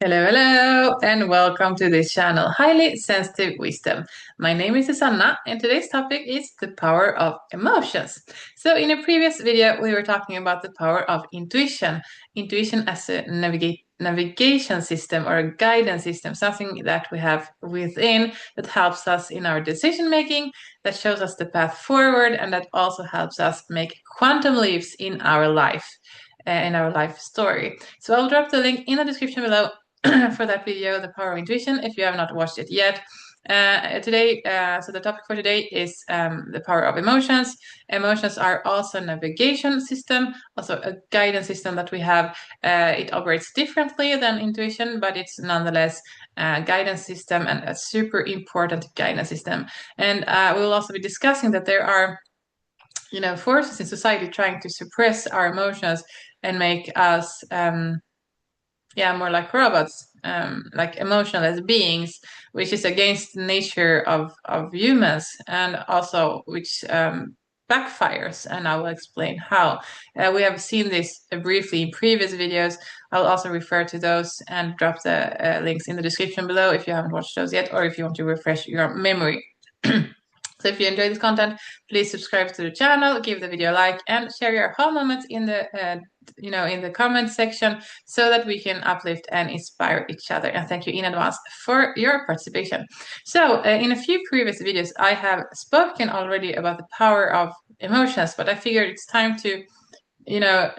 Hello, hello, and welcome to this channel, Highly Sensitive Wisdom. My name is Susanna, and today's topic is the power of emotions. So, in a previous video, we were talking about the power of intuition. Intuition as a navigation system or a guidance system, something that we have within that helps us in our decision making, that shows us the path forward, and that also helps us make quantum leaps in our life. In our life story. So I'll drop the link in the description below for that video, The Power of Intuition, if you have not watched it yet. So the topic for today is the power of emotions. Emotions are also a navigation system, also a guidance system that we have. It operates differently than intuition, but it's nonetheless a guidance system and a super important guidance system. And we will also be discussing that there are forces in society trying to suppress our emotions and make us more like robots, like emotionless beings, which is against the nature of humans, and also which backfires. And I will explain how. We have seen this briefly in previous videos. I'll also refer to those and drop the links in the description below if you haven't watched those yet, or if you want to refresh your memory. So if you enjoy this content, please subscribe to the channel, give the video a like, and share your whole moments in the in the comment section so that we can uplift and inspire each other. And thank you in advance for your participation. So in a few previous videos, I have spoken already about the power of emotions, but I figured it's time to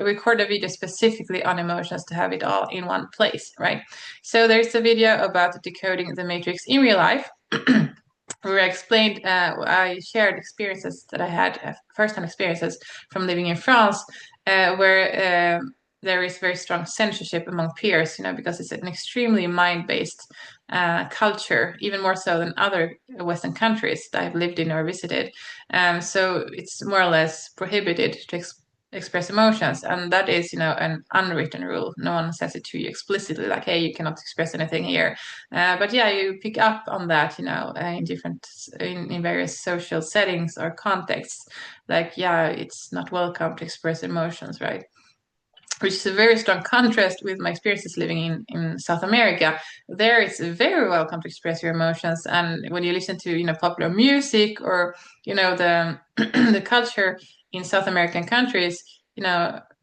record a video specifically on emotions to have it all in one place, right? So there's a video about decoding the matrix in real life. Where I explained, I shared experiences that I had, first-hand experiences from living in France, where there is very strong censorship among peers, because it's an extremely mind-based culture, even more so than other Western countries that I've lived in or visited. So it's more or less prohibited to express emotions, and that is an unwritten rule. No one says it to you explicitly, like, hey, you cannot express anything here, but yeah, you pick up on that in different in various social settings or contexts, like, yeah, it's not welcome to express emotions, right? Which is a very strong contrast with my experiences living in South America. There, it's very welcome to express your emotions, and when you listen to popular music or the the culture in South American countries,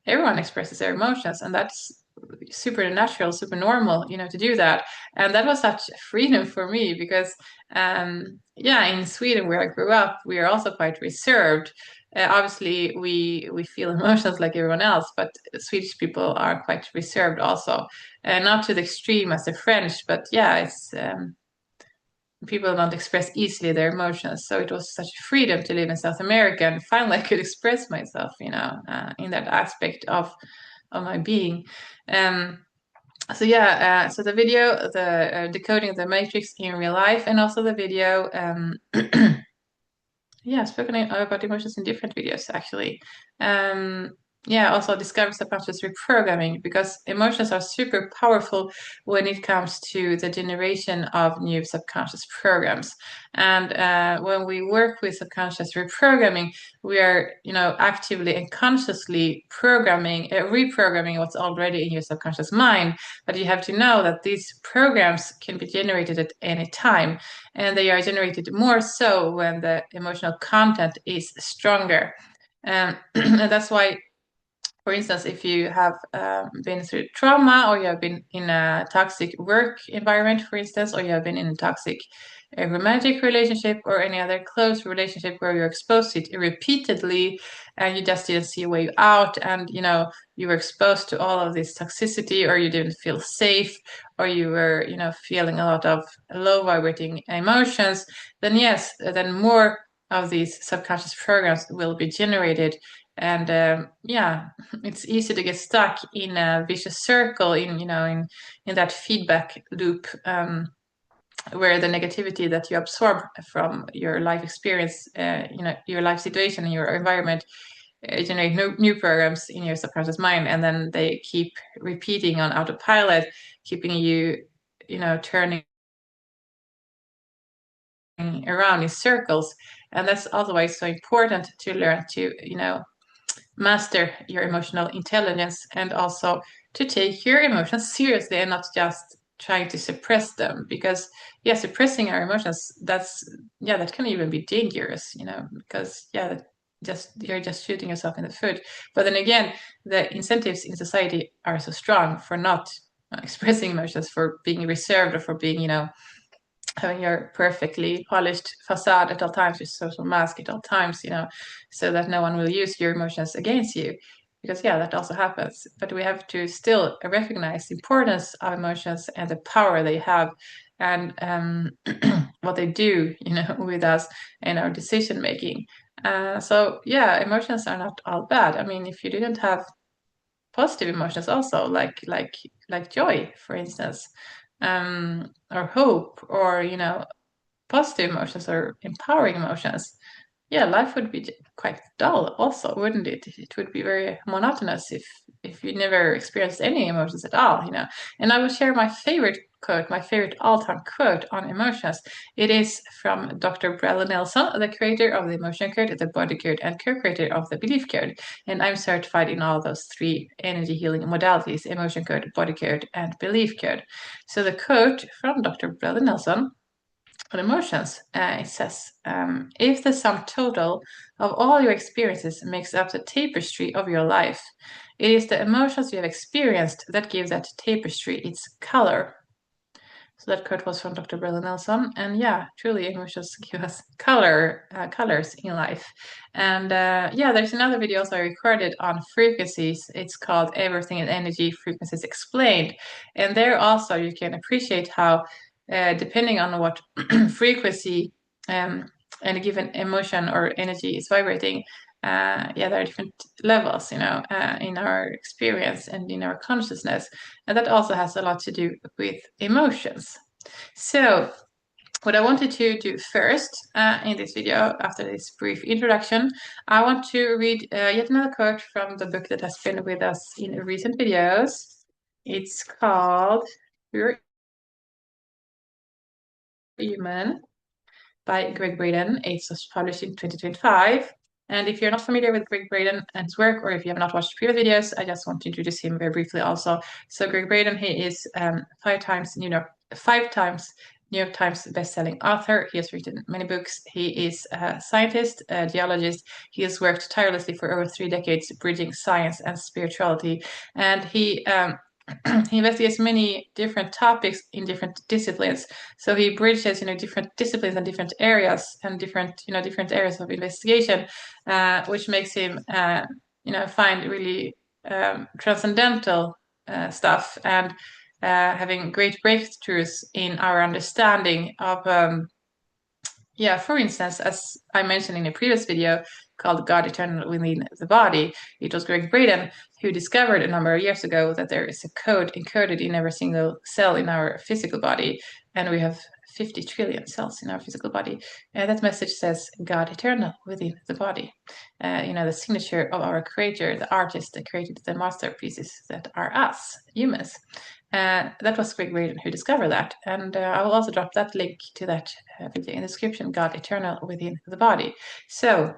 everyone expresses their emotions, and that's super natural, super normal, to do that. And that was such freedom for me because, in Sweden, where I grew up, we are also quite reserved. Obviously, we feel emotions like everyone else, but Swedish people are quite reserved also, not to the extreme as the French, but yeah, it's people don't express easily their emotions. So it was such a freedom to live in South America, and finally I could express myself, in that aspect of my being. So the video, the decoding the matrix in real life, and also the video, spoken about emotions in different videos actually. Also discover subconscious reprogramming, because emotions are super powerful when it comes to the generation of new subconscious programs. And when we work with subconscious reprogramming, we are, actively and consciously reprogramming what's already in your subconscious mind. But you have to know that these programs can be generated at any time, and they are generated more so when the emotional content is stronger. And that's why, for instance, if you have been through trauma, or you have been in a toxic work environment, for instance, or you have been in a toxic romantic relationship or any other close relationship where you're exposed to it repeatedly and you just didn't see a way out, and you were exposed to all of this toxicity, or you didn't feel safe, or you were feeling a lot of low vibrating emotions, then yes, then more of these subconscious programs will be generated. And it's easy to get stuck in a vicious circle, in that feedback loop, where the negativity that you absorb from your life experience, your life situation and your environment, generate new programs in your subconscious mind, and then they keep repeating on autopilot, keeping you, turning around in circles. And that's also why it's so important to learn to, master your emotional intelligence, and also to take your emotions seriously and not just trying to suppress them, because yeah, suppressing our emotions, that can even be dangerous, because you're just shooting yourself in the foot. But then again, the incentives in society are so strong for not expressing emotions, for being reserved, or for being, having your perfectly polished facade at all times, your social mask at all times, so that no one will use your emotions against you. Because yeah, that also happens. But we have to still recognize the importance of emotions and the power they have, and what they do, with us and our decision making. So yeah, emotions are not all bad. I mean, if you didn't have positive emotions also, like joy, for instance, or hope, or positive emotions or empowering emotions, yeah, life would be quite dull also, wouldn't it? It would be very monotonous if you never experienced any emotions at all, And I will share my favorite quote, my favorite all-time quote on emotions. It is from Dr. Braden Nelson, the creator of the emotion code, the body code, and co-creator of the belief code. And I'm certified in all those three energy healing modalities: emotion code, body code, and belief code. So the quote from Dr. Braden Nelson on emotions, it says, if the sum total of all your experiences makes up the tapestry of your life, it is the emotions you have experienced that give that tapestry its color. So that quote was from Dr. Braden Nelson, and yeah, truly, emotions give us colors in life. And yeah, there's another video also I recorded on frequencies. It's called "Everything in Energy: Frequencies Explained," and there also you can appreciate how, depending on what frequency any given emotion or energy is vibrating, yeah, there are different levels, in our experience and in our consciousness. And that also has a lot to do with emotions. So, what I wanted to do first in this video, after this brief introduction, I want to read yet another quote from the book that has been with us in recent videos. It's called Pure Human by Gregg Braden. It was published in 2025. And if you're not familiar with Gregg Braden and his work, or if you have not watched previous videos, I just want to introduce him very briefly also. So Gregg Braden, he is five times New York Times best-selling author. He has written many books. He is a scientist, a geologist. He has worked tirelessly for over 3 decades, bridging science and spirituality. And he he investigates many different topics in different disciplines. So he bridges, different disciplines and different areas and different areas of investigation, which makes him, find really transcendental stuff, and having great breakthroughs in our understanding of, yeah, for instance, as I mentioned in a previous video called God Eternal Within the Body, it was Gregg Braden who discovered a number of years ago that there is a code encoded in every single cell in our physical body, and we have 50 trillion cells in our physical body. And that message says God Eternal Within the Body. The signature of our creator, the artist that created the masterpieces that are us, humans. That was Gregg Braden who discovered that. And I will also drop that link to that video in the description, God Eternal Within the Body. So,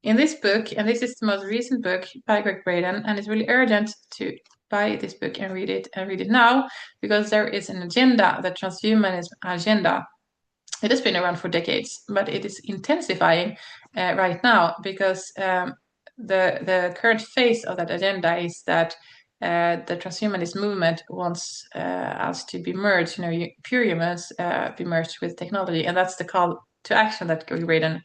in this book, and this is the most recent book by Gregg Braden, and it's really urgent to buy this book and read it now, because there is an agenda, the transhumanism agenda. It has been around for decades, but it is intensifying right now, because the current phase of that agenda is that the transhumanist movement wants us to be merged, pure humans, be merged with technology, and that's the call to action that Gregg Braden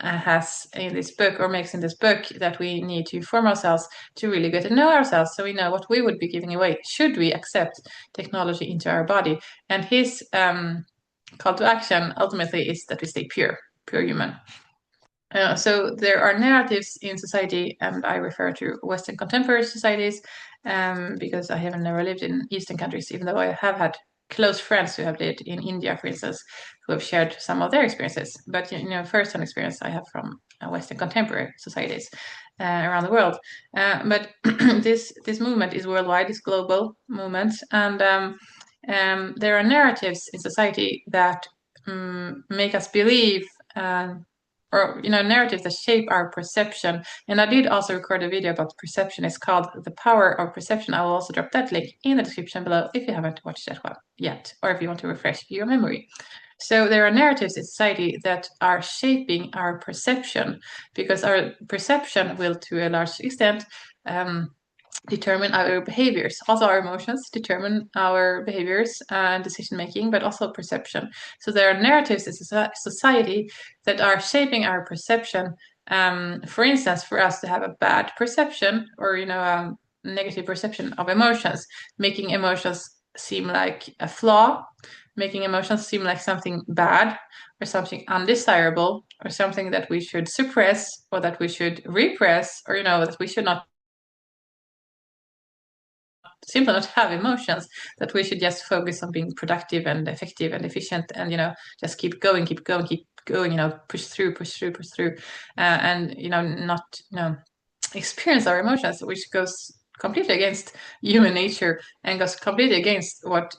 has in this book, or makes in this book, that we need to form ourselves to really get to know ourselves, so we know what we would be giving away should we accept technology into our body. And his call to action ultimately is that we stay pure human. So there are narratives in society, and I refer to Western contemporary societies, because I have never lived in Eastern countries, even though I have had close friends who have lived in India, for instance, who have shared some of their experiences. But first-hand experience I have from Western contemporary societies around the world. But this movement is worldwide, it's global movement, and there are narratives in society that make us believe, or narratives that shape our perception. And I did also record a video about perception. It's called The Power of Perception. I will also drop that link in the description below if you haven't watched that one yet, or if you want to refresh your memory. So there are narratives in society that are shaping our perception, because our perception will, to a large extent, determine our behaviors. Also, our emotions determine our behaviors and decision making, but also perception. So there are narratives in society that are shaping our perception. For instance, for us to have a bad perception, or negative perception of emotions, making emotions seem like a flaw, making emotions seem like something bad or something undesirable, or something that we should suppress, or that we should repress, or that we should not simply not have emotions, that we should just focus on being productive and effective and efficient, and just keep going, push through, and not experience our emotions, which goes completely against human nature and goes completely against what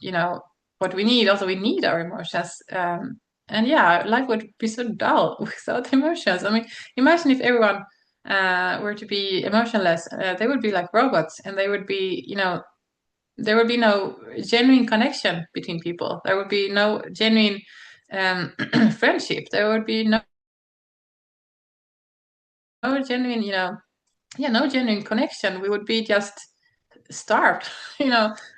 we need. Also, we need our emotions. And yeah, life would be so dull without emotions. I mean, imagine if everyone were to be emotionless. They would be like robots, and they would be, there would be no genuine connection between people. There would be no genuine friendship. There would be no genuine, no genuine connection. We would be just starved,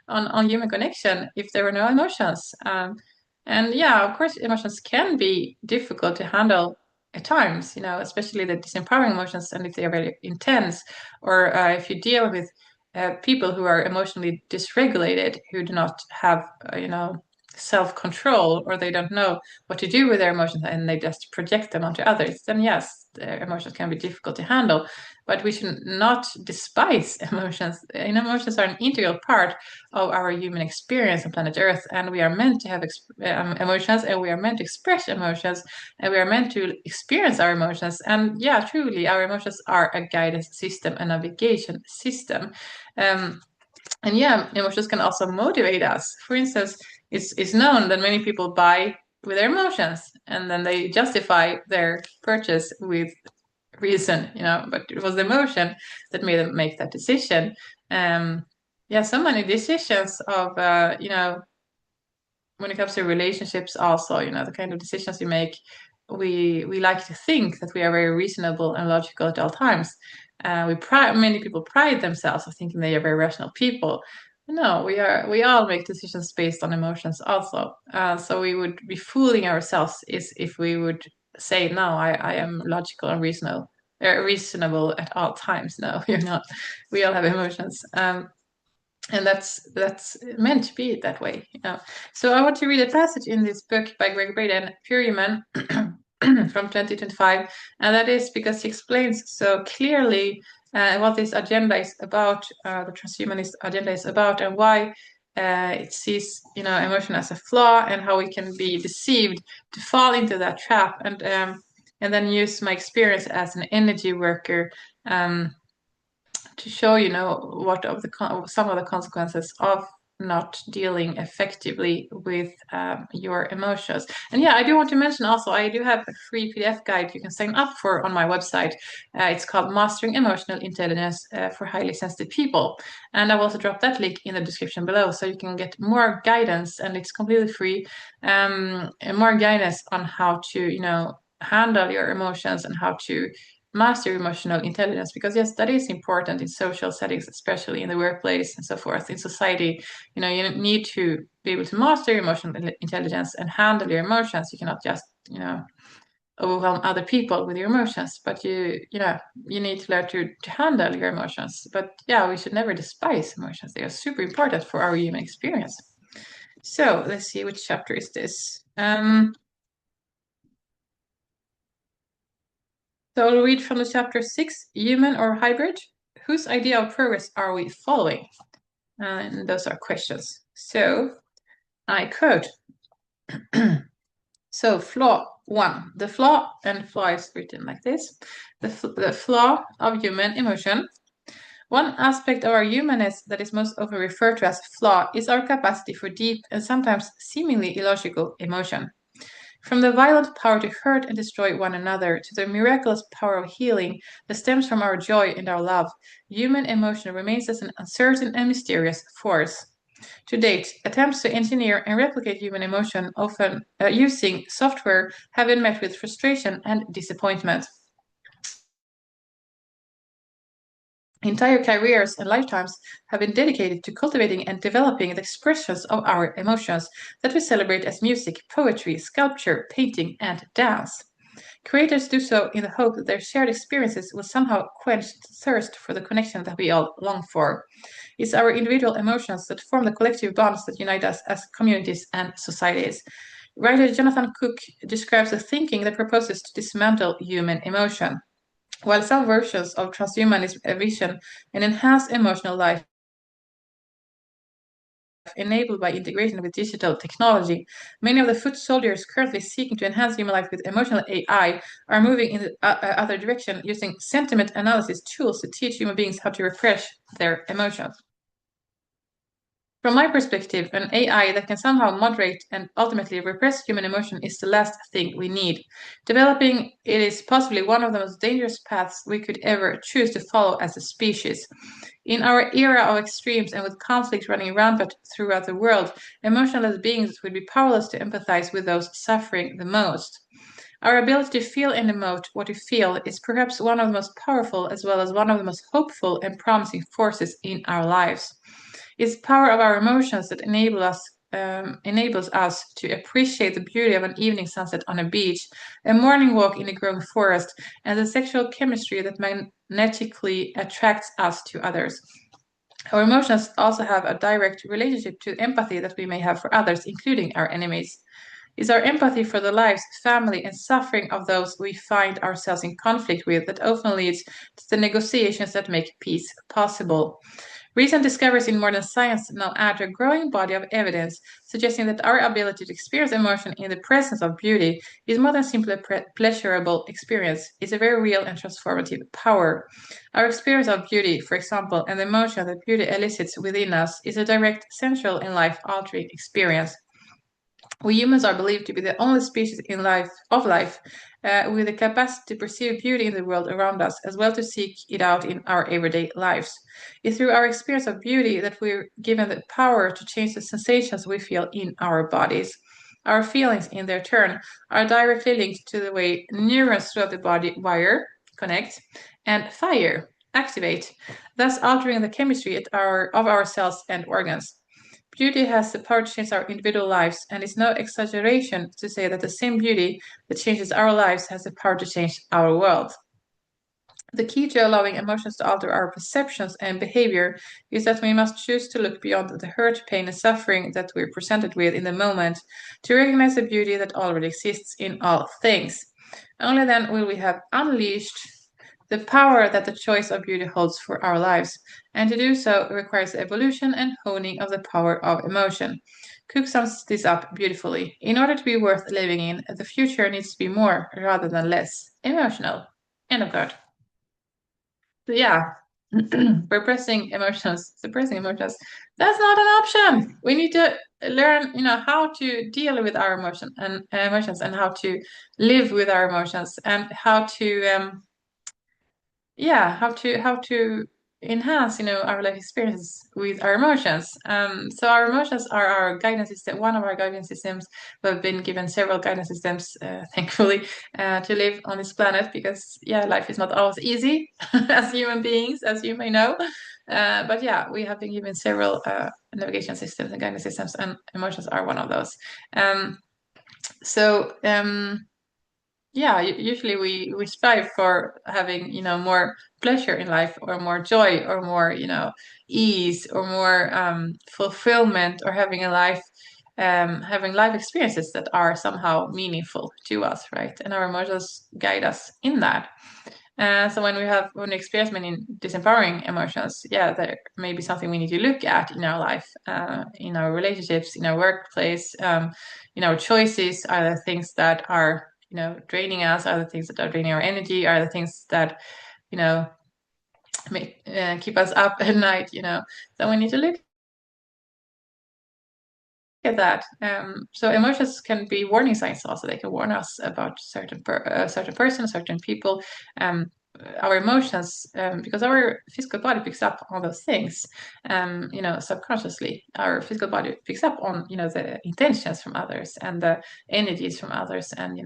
on human connection if there were no emotions. And yeah, of course, emotions can be difficult to handle at times, especially the disempowering emotions, and if they are very intense, or if you deal with people who are emotionally dysregulated, who do not have, self-control, or they don't know what to do with their emotions, and they just project them onto others, then yes, their emotions can be difficult to handle. But we should not despise emotions. Emotions are an integral part of our human experience on planet Earth, and we are meant to have emotions, and we are meant to express emotions, and we are meant to experience our emotions. And yeah, truly, our emotions are a guidance system, a navigation system. And yeah, emotions can also motivate us. For instance, it's known that many people buy with their emotions, and then they justify their purchase with reason, but it was the emotion that made them make that decision. Yeah, so many decisions of, when it comes to relationships also, the kind of decisions you make, we like to think that we are very reasonable and logical at all times. Many people pride themselves of thinking they are very rational people. No, we all make decisions based on emotions also. So we would be fooling ourselves if we would say, no, I am logical and reasonable at all times. No, we're not. We all have emotions. And that's meant to be that way. So I want to read a passage in this book by Gregg Braden, Pure Human, from 2025, and that is because he explains so clearly what this agenda is about, the transhumanist agenda is about, and why it sees emotion as a flaw, and how we can be deceived to fall into that trap, and then use my experience as an energy worker to show what of the some of the consequences of not dealing effectively with your emotions. And yeah, I do want to mention also, I do have a free PDF guide you can sign up for on my website. It's called Mastering Emotional Intelligence for Highly Sensitive People, and I will also drop that link in the description below, so you can get more guidance, and it's completely free, and more guidance on how to handle your emotions, and how to master emotional intelligence, because yes, that is important in social settings, especially in the workplace and so forth. In society, you need to be able to master emotional intelligence and handle your emotions. You cannot just overwhelm other people with your emotions, but you need to learn to handle your emotions. But yeah, we should never despise emotions. They are super important for our human experience. So let's see, which chapter is this. So I'll read from the chapter 6, Human or Hybrid? Whose idea of progress are we following? And those are questions. So I quote. So flaw 1. The flaw, and flaw is written like this. The flaw of human emotion. One aspect of our humanness that is most often referred to as flaw is our capacity for deep and sometimes seemingly illogical emotion. From the violent power to hurt and destroy one another to the miraculous power of healing that stems from our joy and our love, human emotion remains as an uncertain and mysterious force. To date, attempts to engineer and replicate human emotion, often using software, have been met with frustration and disappointment. Entire careers and lifetimes have been dedicated to cultivating and developing the expressions of our emotions that we celebrate as music, poetry, sculpture, painting, and dance. Creators do so in the hope that their shared experiences will somehow quench the thirst for the connection that we all long for. It's our individual emotions that form the collective bonds that unite us as communities and societies. Writer Jonathan Cook describes a thinking that proposes to dismantle human emotion. While some versions of transhumanism envision an enhanced emotional life enabled by integration with digital technology, many of the foot soldiers currently seeking to enhance human life with emotional AI are moving in the other direction using sentiment analysis tools to teach human beings how to repress their emotions. From my perspective, an AI that can somehow moderate and ultimately repress human emotion is the last thing we need. Developing it is possibly one of the most dangerous paths we could ever choose to follow as a species. In our era of extremes and with conflict running rampant throughout the world, emotionless beings would be powerless to empathize with those suffering the most. Our ability to feel and emote what we feel is perhaps one of the most powerful as well as one of the most hopeful and promising forces in our lives. It's the power of our emotions that enables us to appreciate the beauty of an evening sunset on a beach, a morning walk in a growing forest, and the sexual chemistry that magnetically attracts us to others. Our emotions also have a direct relationship to empathy that we may have for others, including our enemies. It's our empathy for the lives, family, and suffering of those we find ourselves in conflict with that often leads to the negotiations that make peace possible. Recent discoveries in modern science now add to a growing body of evidence suggesting that our ability to experience emotion in the presence of beauty is more than simply a pleasurable experience. It's a very real and transformative power. Our experience of beauty, for example, and the emotion that beauty elicits within us is a direct, central, and life-altering experience. We humans are believed to be the only species in life with the capacity to perceive beauty in the world around us, as well to seek it out in our everyday lives. It's through our experience of beauty that we're given the power to change the sensations we feel in our bodies. Our feelings, in their turn, are directly linked to the way neurons throughout the body wire, connect, and fire, activate, thus altering the chemistry of our cells and organs. Beauty has the power to change our individual lives, and it's no exaggeration to say that the same beauty that changes our lives has the power to change our world. The key to allowing emotions to alter our perceptions and behavior is that we must choose to look beyond the hurt, pain, and suffering that we're presented with in the moment to recognize the beauty that already exists in all things. Only then will we have unleashed the power that the choice of beauty holds for our lives, and to do so requires the evolution and honing of the power of emotion. Cook sums this up beautifully. In order to be worth living in, the future needs to be more rather than less emotional. End of quote. So yeah, suppressing emotions, that's not an option. We need to learn, how to deal with our emotions and how to live with our emotions and how to how to enhance our life experiences with our emotions. So our emotions are our guidance system, one of our guidance systems. We've been given several guidance systems, thankfully, to live on this planet because life is not always easy as human beings, as you may know. But yeah, we have been given several navigation systems and guidance systems, and emotions are one of those. So yeah, usually we strive for having more pleasure in life or more joy or more ease or more fulfillment or having life experiences that are somehow meaningful to us, right? And our emotions guide us in that. So when we experience many disempowering emotions, there may be something we need to look at in our life, in our relationships, in our workplace, in our choices. Are the things that are draining us? Are the things that are draining our energy? Are the things that make keep us up at night? So we need to look at that. So emotions can be warning signs also. They can warn us about certain person, certain people. Our emotions, because our physical body picks up on those things, subconsciously. Our physical body picks up on, the intentions from others and the energies from others, and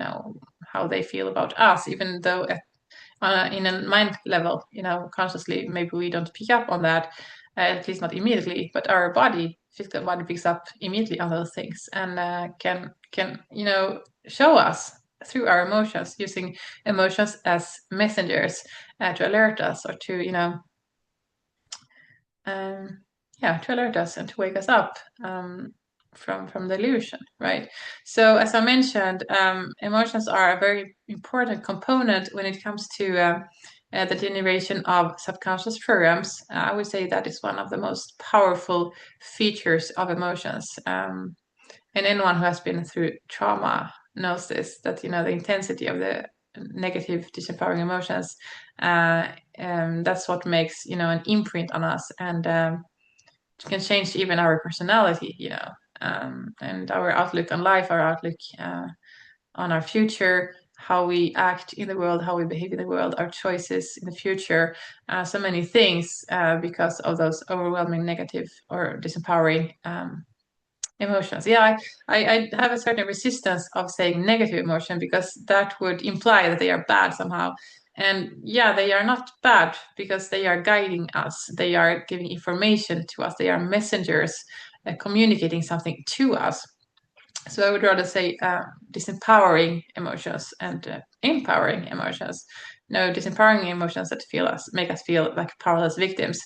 how they feel about us, even though in a mind level, consciously, maybe we don't pick up on that, at least not immediately, but our physical body picks up immediately on those things and can show us through our emotions, using emotions as messengers to alert us or to um, to alert us and to wake us up from the illusion, right? So, as I mentioned, emotions are a very important component when it comes to the generation of subconscious programs. I would say that is one of the most powerful features of emotions. And anyone who has been through trauma knows this, that the intensity of the negative, disempowering emotions, that's what makes an imprint on us, and can change even our personality, and our outlook on life, our outlook on our future, how we act in the world, how we behave in the world, our choices in the future, so many things, because of those overwhelming negative or disempowering emotions. Yeah, I have a certain resistance of saying negative emotion, because that would imply that they are bad somehow. And yeah, they are not bad, because they are guiding us. They are giving information to us. They are messengers communicating something to us. So I would rather say disempowering emotions and empowering emotions. No, disempowering emotions that make us feel like powerless victims.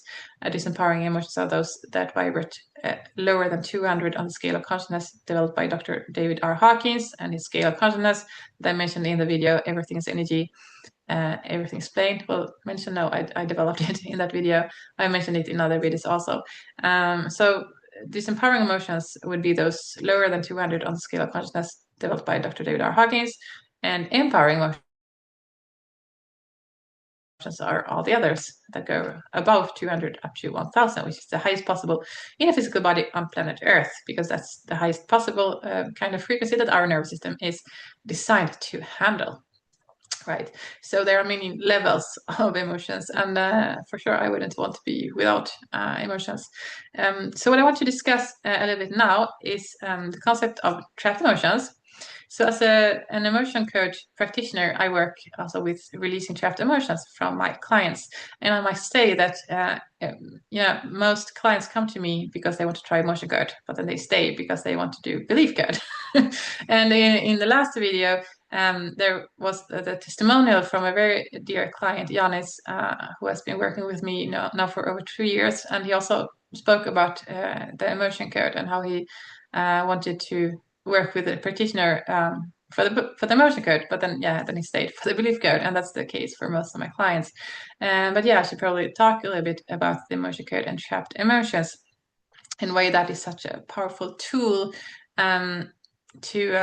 Disempowering emotions are those that vibrate lower than 200 on the scale of consciousness, developed by Dr. David R. Hawkins, and his scale of consciousness that I mentioned in the video, Everything is Energy, Everything Explained. Well, mentioned, no, I developed it in that video. I mentioned it in other videos also. So disempowering emotions would be those lower than 200 on the scale of consciousness, developed by Dr. David R. Hawkins, and empowering emotions are all the others that go above 200 up to 1000, which is the highest possible in a physical body on planet Earth, because that's the highest possible kind of frequency that our nervous system is designed to handle. Right. So there are many levels of emotions, and for sure, I wouldn't want to be without emotions. So what I want to discuss a little bit now is the concept of trapped emotions. So as an emotion coach practitioner, I work also with releasing trapped emotions from my clients. And I might say that, most clients come to me because they want to try emotion code, but then they stay because they want to do belief code. And in the last video, there was the testimonial from a very dear client, Janis, who has been working with me now for over 2 years. And he also spoke about the emotion code and how he wanted to work with a practitioner for the emotion code, but then he stayed for the belief code, and that's the case for most of my clients. But yeah, I should probably talk a little bit about the emotion code and trapped emotions, and why that is such a powerful tool to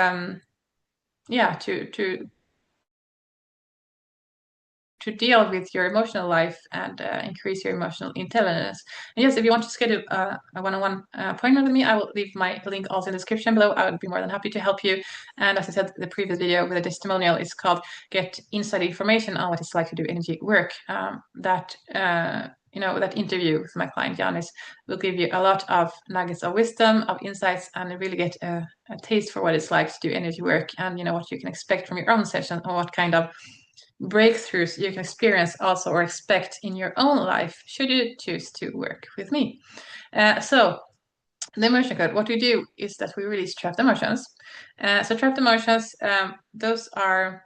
to deal with your emotional life and increase your emotional intelligence. And yes, if you want to schedule a one-on-one appointment with me, I will leave my link also in the description below. I would be more than happy to help you. And as I said, the previous video with a testimonial is called Get Inside Information on What It's Like to Do Energy Work. That interview with my client Janis will give you a lot of nuggets of wisdom, of insights, and really get a taste for what it's like to do energy work, and what you can expect from your own session, or what kind of breakthroughs you can experience also or expect in your own life should you choose to work with me. So the emotion code, what we do is that we release trapped emotions. So trapped emotions, those are,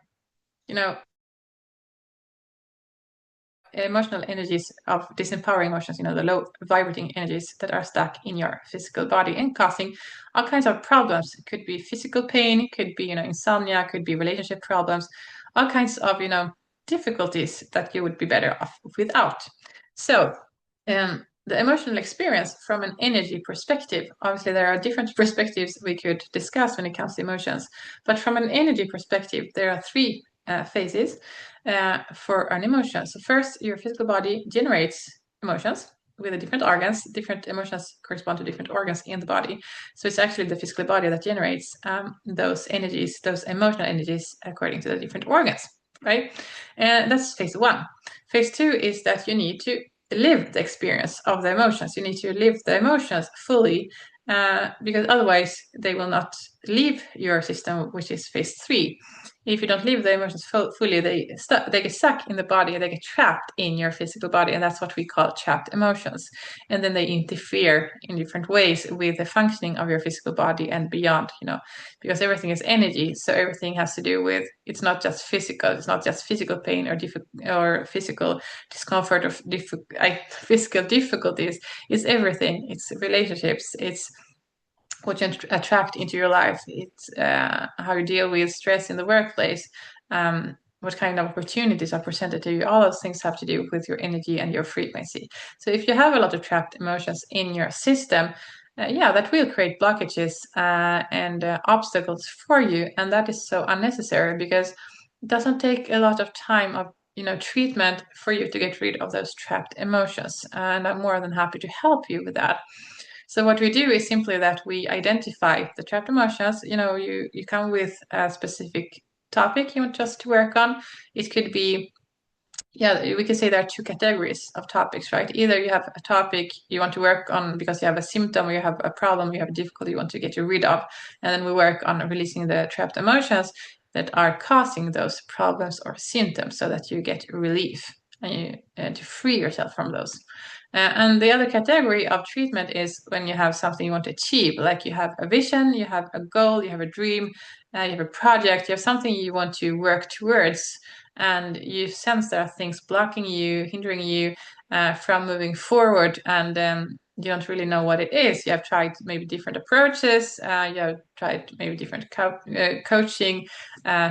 emotional energies of disempowering emotions, the low vibrating energies that are stuck in your physical body and causing all kinds of problems. It could be physical pain, it could be, insomnia, could be relationship problems, all kinds of, difficulties that you would be better off without. So, the emotional experience from an energy perspective, obviously there are different perspectives we could discuss when it comes to emotions, but from an energy perspective, there are three phases for an emotion. So first, your physical body generates emotions. with the different organs. Different emotions correspond to different organs in the body. So it's actually the physical body that generates those energies, those emotional energies, according to the different organs, right? And that's phase one. Phase two is that you need to live the experience of the emotions. You need to live the emotions fully, because otherwise they will not leave your system, which is phase three. If you don't live the emotions fully, they get stuck in the body, they get trapped in your physical body, and that's what we call trapped emotions. And then they interfere in different ways with the functioning of your physical body and beyond, because everything is energy. So everything has to do with, it's not just physical, it's not just physical pain or physical discomfort or physical difficulties. It's everything. It's relationships. It's what you attract into your life. It's how you deal with stress in the workplace, what kind of opportunities are presented to you. All those things have to do with your energy and your frequency. So if you have a lot of trapped emotions in your system, that will create blockages and obstacles for you. And that is so unnecessary, because it doesn't take a lot of time of treatment for you to get rid of those trapped emotions. And I'm more than happy to help you with that. So what we do is simply that we identify the trapped emotions. You come with a specific topic you want us to work on. It could be, we could say there are two categories of topics, right? Either you have a topic you want to work on because you have a symptom, or you have a problem, you have a difficulty you want to get rid of, and then we work on releasing the trapped emotions that are causing those problems or symptoms, so that you get relief and to free yourself from those. And the other category of treatment is when you have something you want to achieve, like you have a vision, you have a goal, you have a dream, you have a project, you have something you want to work towards, and you sense there are things blocking you, hindering you from moving forward, and you don't really know what it is. You have tried maybe different approaches, you have tried maybe different coaching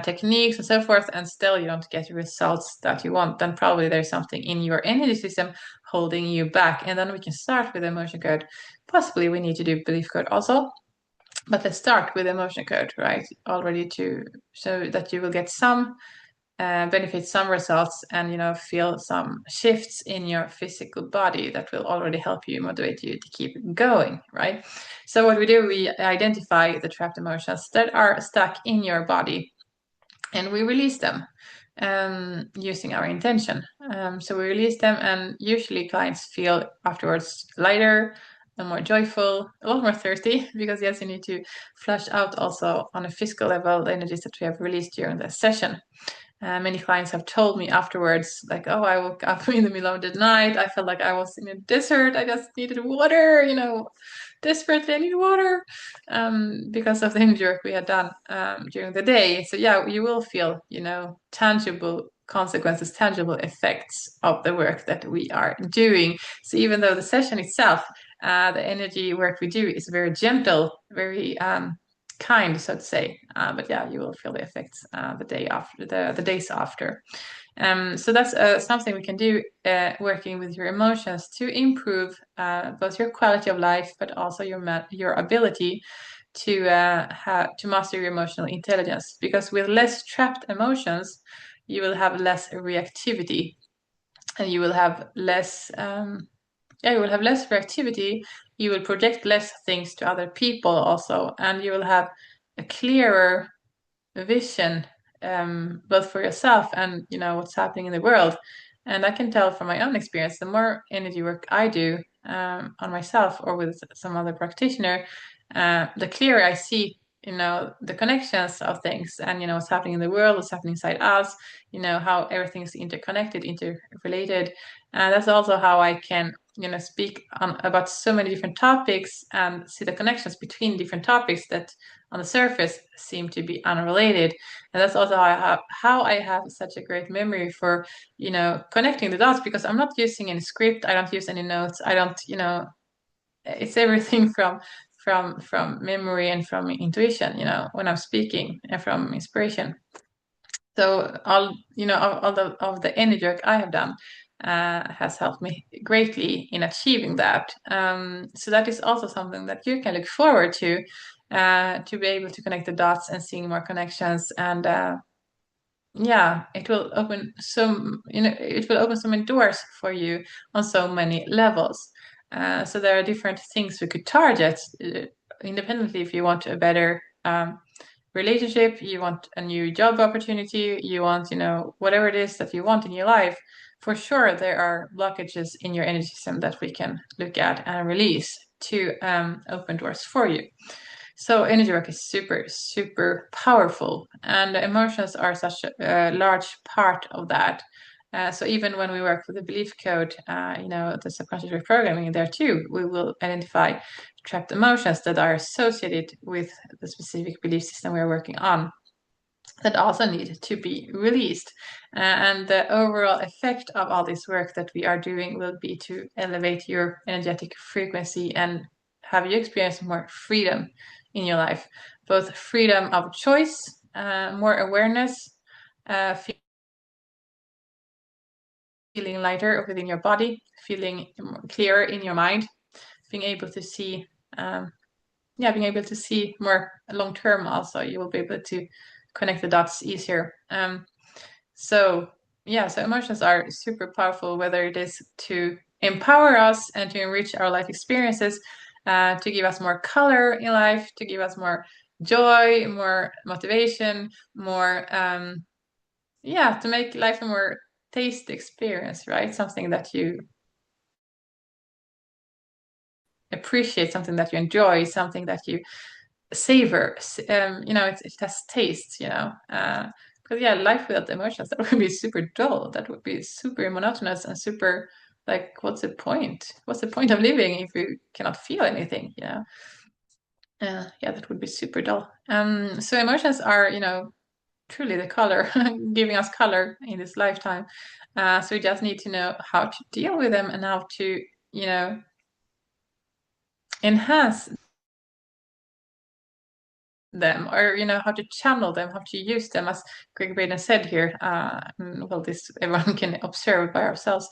techniques and so forth, and still you don't get the results that you want. Then probably there's something in your energy system holding you back. And then we can start with the emotion code. Possibly we need to do belief code also, but let's start with emotion code, right? Already so that you will get some benefit, some results, and feel some shifts in your physical body that will already help you, motivate you to keep going, right? So what we do, we identify the trapped emotions that are stuck in your body, and we release them using our intention. So we release them, and usually clients feel afterwards lighter and more joyful, a lot more thirsty, because yes, you need to flush out also on a physical level the energies that we have released during the session. Many clients have told me afterwards, like, oh, I woke up in the middle of the night. I felt like I was in a desert. I just needed water, desperately I need water, because of the energy work we had done during the day. So yeah, you will feel, tangible consequences, tangible effects of the work that we are doing. So even though the session itself, the energy work we do is very gentle, very kind, so to say. But yeah, you will feel the effects the days after. So that's something we can do, working with your emotions to improve both your quality of life, but also your ability to master your emotional intelligence. Because with less trapped emotions, you will have less reactivity, and you will have less. You will have less reactivity. You will project less things to other people also, and you will have a clearer vision, both for yourself and what's happening in the world. And I can tell from my own experience, the more energy work I do on myself or with some other practitioner, the clearer I see the connections of things, and what's happening in the world, what's happening inside us, how everything is interconnected, interrelated. And that's also how I can speak about so many different topics and see the connections between different topics that on the surface seem to be unrelated. And that's also how I have such a great memory for connecting the dots, because I'm not using any script, I don't use any notes, I don't it's everything from memory and from intuition, when I'm speaking, and from inspiration. So all the energy work I have done has helped me greatly in achieving that. So that is also something that you can look forward to be able to connect the dots and seeing more connections. And it will open so many doors for you on so many levels. So there are different things we could target independently. If you want a better relationship, you want a new job opportunity, you want, whatever it is that you want in your life, for sure there are blockages in your energy system that we can look at and release to open doors for you. So energy work is super, super powerful, and emotions are such a large part of that. So even when we work with the belief code, the subconscious reprogramming there too, we will identify trapped emotions that are associated with the specific belief system we are working on that also need to be released. And the overall effect of all this work that we are doing will be to elevate your energetic frequency and have you experience more freedom in your life, both freedom of choice, more awareness, feeling lighter within your body, feeling clearer in your mind, being able to see being able to see more long term. Also, you will be able to connect the dots easier. So emotions are super powerful, whether it is to empower us and to enrich our life experiences, to give us more color in life, to give us more joy, more motivation, more to make life a more taste experience, right? Something that you appreciate, something that you enjoy, something that you savor. It has taste, because life without emotions, that would be super dull. That would be super monotonous and super like, what's the point? What's the point of living if you cannot feel anything? That would be super dull. So emotions are, truly the color, giving us color in this lifetime. So we just need to know how to deal with them and how to, enhance them, or how to channel them, how to use them, as Gregg Braden said here. This everyone can observe by ourselves.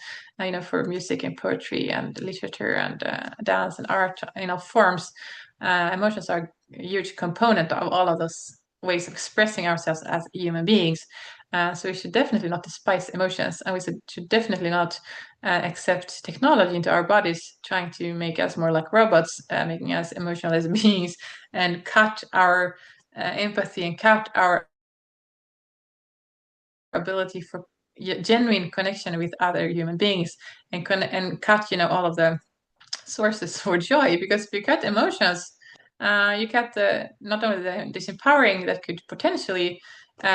For music and poetry and literature and dance and art, forms, emotions are a huge component of all of those ways of expressing ourselves as human beings. So we should definitely not despise emotions, and we should definitely not accept technology into our bodies, trying to make us more like robots, making us emotionless beings, and cut our empathy and cut our ability for genuine connection with other human beings, and cut all of the sources for joy. Because if you cut emotions, you cut not only the disempowering that could potentially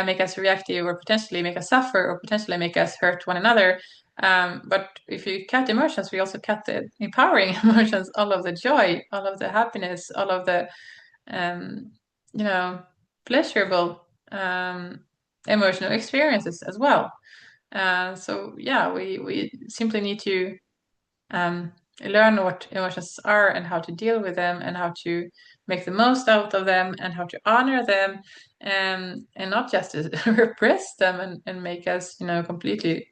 make us reactive, or potentially make us suffer, or potentially make us hurt one another. But if you cut emotions, we also cut the empowering emotions, all of the joy, all of the happiness, all of the um, pleasurable emotional experiences as well. We simply need to um, learn what emotions are and how to deal with them and how to make the most out of them and how to honor them, and not just to repress them and make us, completely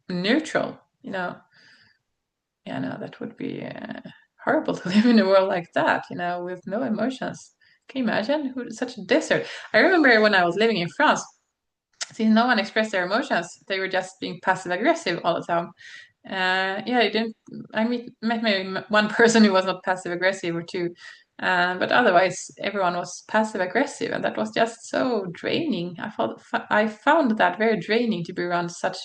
neutral. No, that would be horrible to live in a world like that, with no emotions. Can you imagine? Such a desert. I remember when I was living in France, since no one expressed their emotions, they were just being passive aggressive all the time. I didn't. Met maybe one person who was not passive aggressive or two, but otherwise everyone was passive aggressive, and that was just so draining. I found that very draining to be around such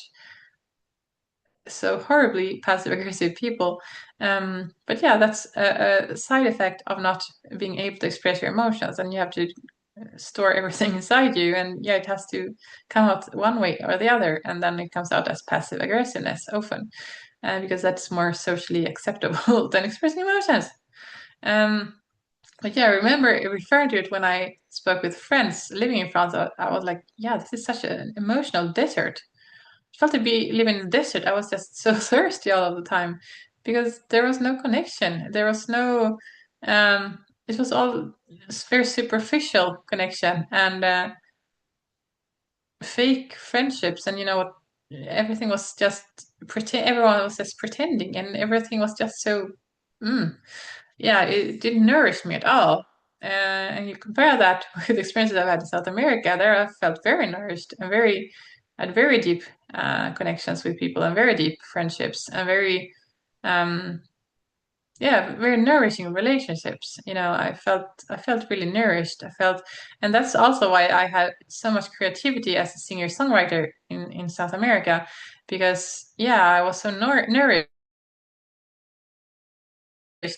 so horribly passive aggressive people. But that's a side effect of not being able to express your emotions, and you have to store everything inside you, and it has to come out one way or the other, and then it comes out as passive aggressiveness often, because that's more socially acceptable than expressing emotions. But I remember referring to it when I spoke with friends living in France. I was like, this is such an emotional desert. It felt to be living in the desert. I was just so thirsty all of the time because there was no connection. There was no, it was all very superficial connection and fake friendships. And what, everything was just pretend. Everyone was just pretending, and everything was just so. Mm, it didn't nourish me at all. And you compare that with experiences I've had in South America, there I felt very nourished and had very deep connections with people and very deep friendships and very yeah, very nourishing relationships. I felt really nourished. And that's also why I had so much creativity as a singer-songwriter in South America, because yeah, I was so nourished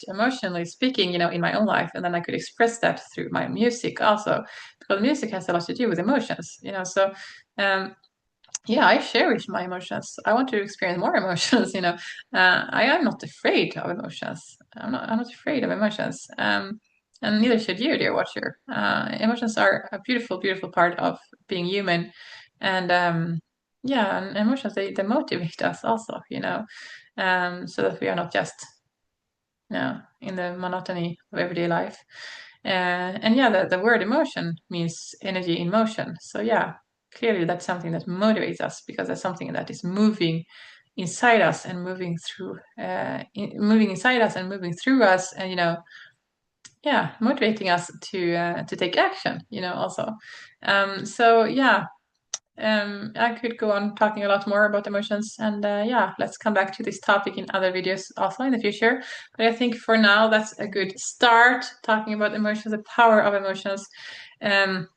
emotionally speaking, in my own life, and then I could express that through my music also, because music has a lot to do with emotions. So um, yeah, I cherish my emotions. I want to experience more emotions. I am not afraid of emotions. I'm not afraid of emotions. And neither should you, dear watcher. Emotions are a beautiful, beautiful part of being human. And yeah, and emotions, they motivate us also, so that we are not just in the monotony of everyday life. And yeah, the word emotion means energy in motion. So yeah, clearly that's something that motivates us, because that's something that is moving inside us and moving inside us and moving through us, and yeah, motivating us to take action. Also. So yeah, I could go on talking a lot more about emotions, and yeah, let's come back to this topic in other videos also in the future. But I think for now, that's a good start, talking about emotions, the power of emotions, um,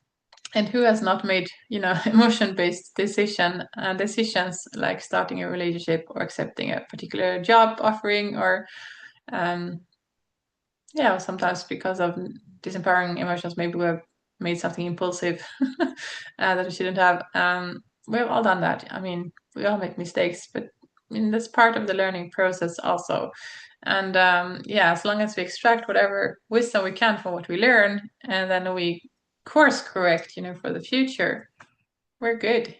and who has not made, emotion-based decisions like starting a relationship or accepting a particular job offering, or um, yeah, sometimes because of disempowering emotions, maybe we have made something impulsive that we shouldn't have. We've all done that. I mean, we all make mistakes, but I mean, that's part of the learning process also. And yeah, as long as we extract whatever wisdom we can from what we learn, and then we course correct, for the future, we're good.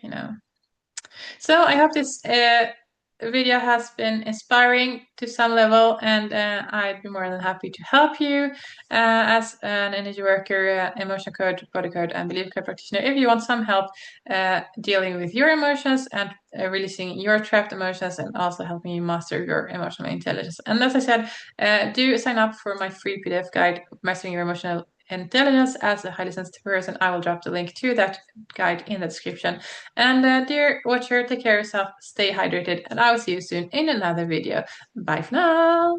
So I hope this video has been inspiring to some level, and I'd be more than happy to help you as an energy worker, emotion code, body code, and belief code practitioner. If you want some help dealing with your emotions and releasing your trapped emotions, and also helping you master your emotional intelligence. And as I said, do sign up for my free PDF guide, Mastering Your Emotional Intelligence as a highly sensitive person. I will drop the link to that guide in the description. And dear watcher, take care of yourself, stay hydrated, and I will see you soon in another video. Bye for now.